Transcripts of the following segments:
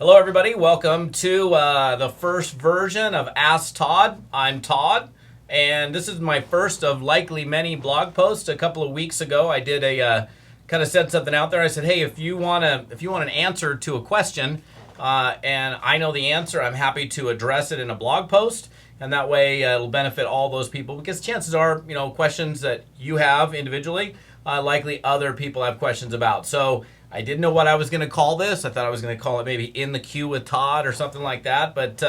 Hello, everybody. Welcome to the first version of Ask Todd. I'm Todd, and this is my first of likely many blog posts. A couple of weeks ago, I did a kind of said something out there. I said, "Hey, if you want an answer to a question, and I know the answer, I'm happy to address it in a blog post, and that way it'll benefit all those people because chances are, questions that you have individually, likely other people have questions about." So I didn't know what I was going to call this. I thought I was going to call it maybe In the Queue with Todd or something like that. But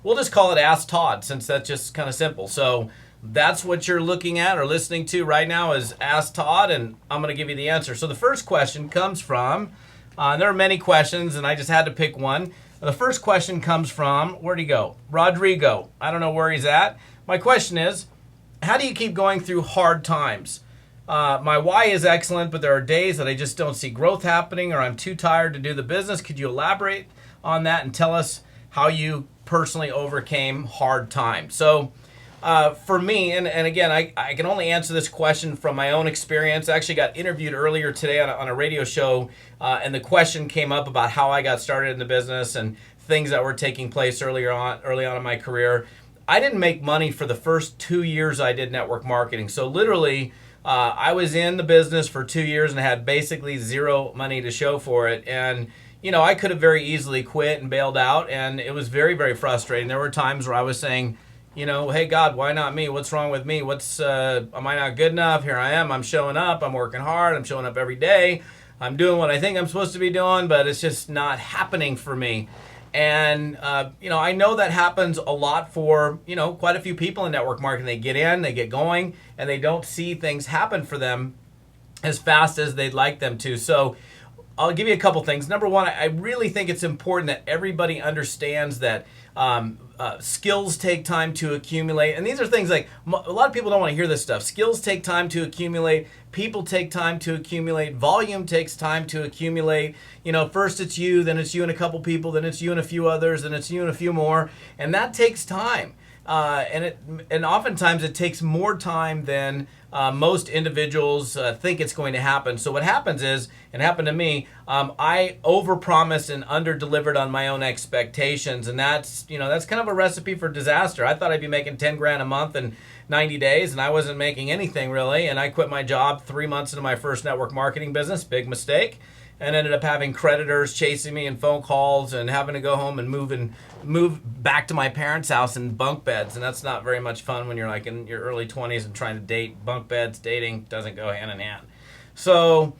we'll just call it Ask Todd since that's just kind of simple. So that's what you're looking at or listening to right now is Ask Todd, and I'm going to give you the answer. So the first question comes from, there are many questions, and I just had to pick one. The first question comes from, where'd he go? Rodrigo. I don't know where he's at. My question is, how do you keep going through hard times? My why is excellent, but there are days that I just don't see growth happening or I'm too tired to do the business. Could you elaborate on that and tell us how you personally overcame hard times? So for me, and again, I can only answer this question from my own experience. I actually got interviewed earlier today on a radio show, and the question came up about how I got started in the business and things that were taking place early on in my career. I didn't make money for the first 2 years I did network marketing. So literally, I was in the business for 2 years and had basically zero money to show for it. And, I could have very easily quit and bailed out. And it was very, very frustrating. There were times where I was saying, hey, God, why not me? What's wrong with me? Am I not good enough? Here I am. I'm showing up. I'm working hard. I'm showing up every day. I'm doing what I think I'm supposed to be doing, but it's just not happening for me. And, I know that happens a lot for, quite a few people in network marketing. They get in, they get going, and they don't see things happen for them as fast as they'd like them to. So I'll give you a couple things. Number one, I really think it's important that everybody understands that skills take time to accumulate. And these are things like, a lot of people don't want to hear this stuff. Skills take time to accumulate. People take time to accumulate. Volume takes time to accumulate. First it's you, then it's you and a couple people, then it's you and a few others, then it's you and a few more. And that takes time. And oftentimes it takes more time than most individuals think it's going to happen. So what happens is, it happened to me, I overpromised and underdelivered on my own expectations, and that's kind of a recipe for disaster. I thought I'd be making 10 grand a month in 90 days, and I wasn't making anything really, and I quit my job 3 months into my first network marketing business, big mistake, and ended up having creditors chasing me and phone calls and having to go home and move back to my parents' house in bunk beds. And that's not very much fun when you're like in your early 20s and trying to date. Bunk beds, dating doesn't go hand in hand. So,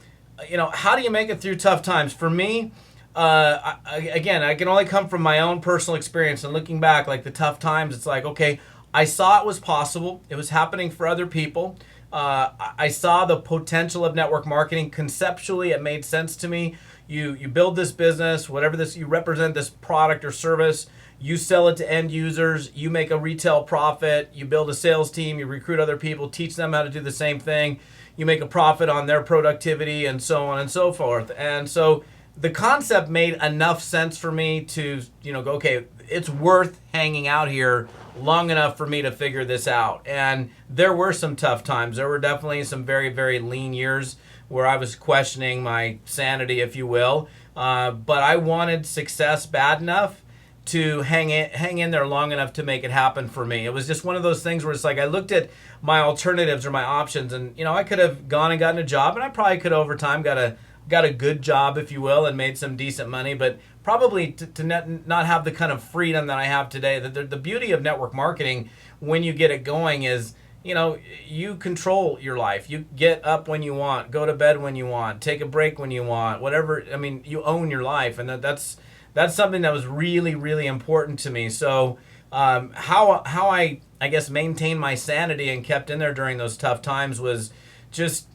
how do you make it through tough times? For me, I can only come from my own personal experience. And looking back, like the tough times, it's like, okay, I saw it was possible. It was happening for other people. I saw the potential of network marketing. Conceptually, it made sense to me. You build this business, whatever you represent this product or service, you sell it to end users, you make a retail profit, you build a sales team, you recruit other people, teach them how to do the same thing, you make a profit on their productivity, and so on and so forth. And so the concept made enough sense for me to, go, okay, it's worth hanging out here long enough for me to figure this out. And there were some tough times. There were definitely some very, very lean years where I was questioning my sanity, if you will. But I wanted success bad enough to hang in there long enough to make it happen for me. It was just one of those things where it's like I looked at my alternatives or my options, and I could have gone and gotten a job, and I probably could over time got a good job, if you will, and made some decent money, but probably to not have the kind of freedom that I have today. The beauty of network marketing when you get it going is, you control your life. You get up when you want, go to bed when you want, take a break when you want, whatever. I mean, you own your life, and that's something that was really, really important to me. So how I guess maintained my sanity and kept in there during those tough times was just,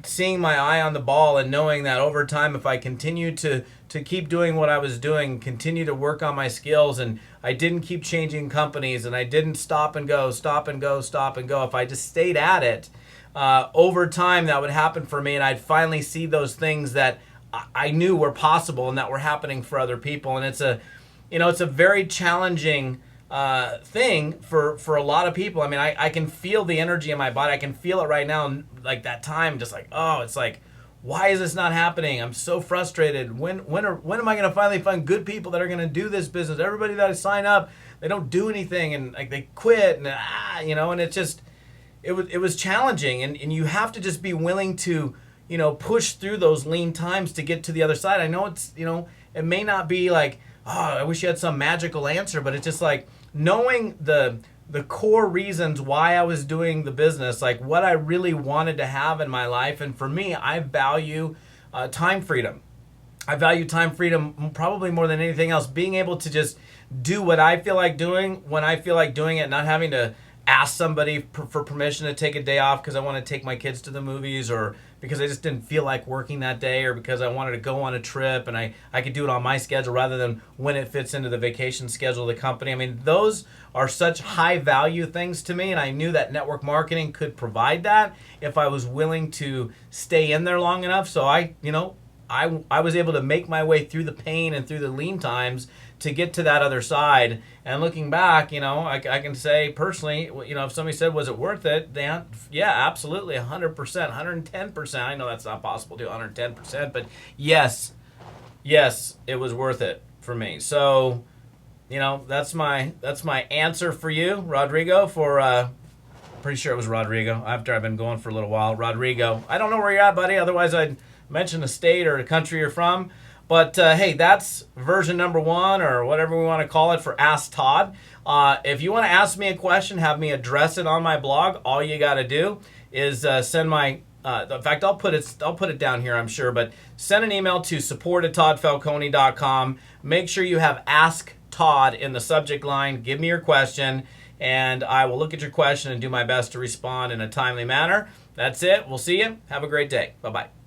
seeing my eye on the ball and knowing that over time, if I continued to keep doing what I was doing, continue to work on my skills, and I didn't keep changing companies, and I didn't stop and go. If I just stayed at it, over time that would happen for me, and I'd finally see those things that I knew were possible and that were happening for other people. And it's a very challenging thing for a lot of people. I mean, I can feel the energy in my body. I can feel it right now, like that time, just like, oh, it's like, why is this not happening? I'm so frustrated. When am I going to finally find good people that are going to do this business? Everybody that I sign up, they don't do anything, and like they quit, and and it's just it was challenging, and you have to just be willing to push through those lean times to get to the other side. I know it's it may not be like, oh, I wish you had some magical answer, but it's just like knowing the core reasons why I was doing the business, like what I really wanted to have in my life. And for me, I value time freedom. I value time freedom probably more than anything else. Being able to just do what I feel like doing when I feel like doing it, not having to ask somebody for permission to take a day off because I want to take my kids to the movies, or because I just didn't feel like working that day, or because I wanted to go on a trip and I could do it on my schedule rather than when it fits into the vacation schedule of the company. I mean, those are such high value things to me, and I knew that network marketing could provide that if I was willing to stay in there long enough. So I was able to make my way through the pain and through the lean times to get to that other side. And looking back, I can say personally, if somebody said, was it worth it? Yeah, absolutely, 100%, 110%. I know that's not possible to do 110%, but yes, it was worth it for me. So, that's my answer for you, Rodrigo, for pretty sure it was Rodrigo, after I've been going for a little while. Rodrigo, I don't know where you're at, buddy, otherwise I'd mention a state or a country you're from. But hey, that's version number 1, or whatever we want to call it, for Ask Todd. If you want to ask me a question, have me address it on my blog, all you got to do is send my in fact, I'll put it down here, I'm sure, but send an email to support@toddfalcone.com. Make sure you have Ask Todd in the subject line. Give me your question, and I will look at your question and do my best to respond in a timely manner. That's it. We'll see you. Have a great day. Bye-bye.